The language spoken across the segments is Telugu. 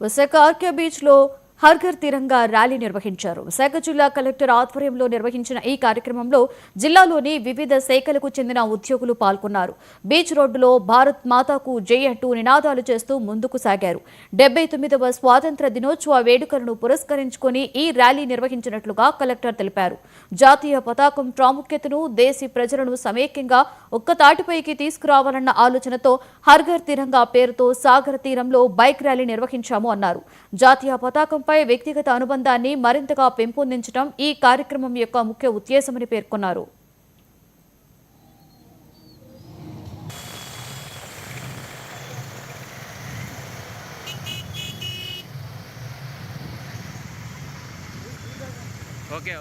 విశాఖ ఆర్కే బీచ్ లో హర్ ఘర్ తిరంగా ర్యాలీ నిర్వహించారు. విశాఖ జిల్లా కలెక్టర్ ఆధ్వర్యంలో నిర్వహించిన ఈ కార్యక్రమంలో జిల్లాలోని వివిధ శాఖలకు చెందిన ఉద్యోగులు పాల్గొన్నారు. బీచ్ రోడ్డులో భారత్ మాతాకు జై అంటూ నినాదాలు చేస్తూ ముందుకు సాగారు. 79వ స్వాతంత్ర దినోత్సవ వేడుకలను పురస్కరించుకుని ఈ ర్యాలీ నిర్వహించినట్లుగా కలెక్టర్ తెలిపారు. జాతీయ పతాకం ప్రాముఖ్యతను, దేశీ ప్రజలను సమైక్యంగా ఒక్కతాటిపైకి తీసుకురావాలన్న ఆలోచనతో హర్ ఘర్ తిరంగా పేరుతో సాగర తీరంలో బైక్ ర్యాలీ నిర్వహించాము అన్నారు. జాతీయ పతాకం వ్యక్తిగత అనుబంధాన్ని మరింతగా పెంపొందించడం ఈ కార్యక్రమం యొక్క ముఖ్య ఉద్దేశమని పేర్కొన్నారు. ఓకే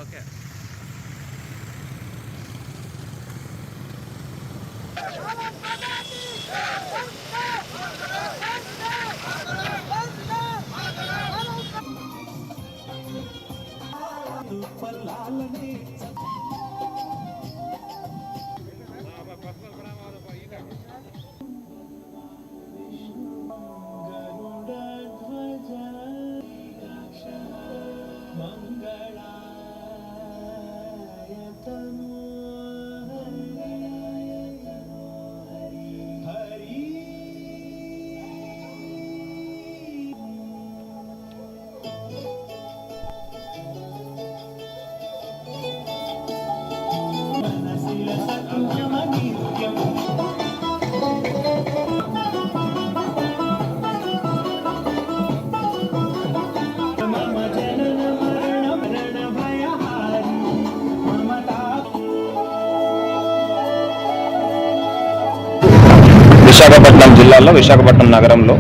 విశాఖపట్నం జిల్లాలో విశాఖపట్నం నగరంలో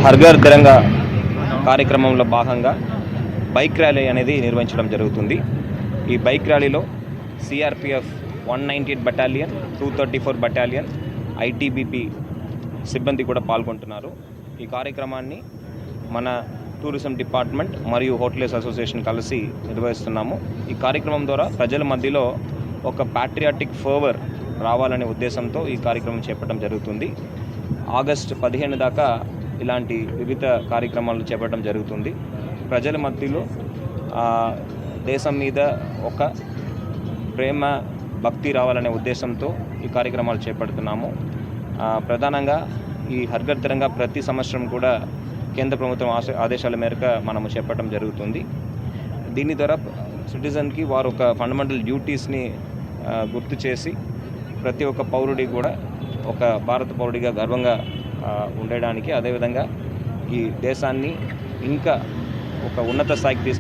హర్ ఘర్ తిరంగా కార్యక్రమంలో భాగంగా బైక్ ర్యాలీ అనేది నిర్వహించడం జరుగుతుంది. ఈ బైక్ ర్యాలీలో సిఆర్పిఎఫ్ 198 బటాలియన్, 234 బటాలియన్, ఐటీబీపీ సిబ్బంది కూడా పాల్గొంటున్నారు. ఈ కార్యక్రమాన్ని మన టూరిజం డిపార్ట్మెంట్ మరియు హోటల్స్ అసోసియేషన్ కలిసి నిర్వహిస్తున్నాము. ఈ కార్యక్రమం ద్వారా ప్రజల మధ్యలో ఒక ప్యాట్రియాటిక్ ఫర్వర్ రావాలనే ఉద్దేశంతో ఈ కార్యక్రమం చేపట్టడం జరుగుతుంది. ఆగస్టు 15 దాకా ఇలాంటి వివిధ కార్యక్రమాలు చేపట్టడం జరుగుతుంది. ప్రజల మధ్యలో దేశం మీద ఒక ప్రేమ, భక్తి రావాలనే ఉద్దేశంతో ఈ కార్యక్రమాలు చేపడుతున్నాము. ప్రధానంగా ఈ హర్ ఘర్ తిరంగా ప్రతి సంవత్సరం కూడా కేంద్ర ప్రభుత్వం ఆదేశాల మేరకు మనము చేపట్టడం జరుగుతుంది. దీని ద్వారా సిటిజన్కి వారు ఒక ఫండమెంటల్ డ్యూటీస్ని గుర్తు చేసి ప్రతి ఒక్క పౌరుడి కూడా ఒక భారత పౌరుడిగా గర్వంగా ఉండడానికి, అదేవిధంగా ఈ దేశాన్ని ఇంకా ఒక ఉన్నత స్థాయికి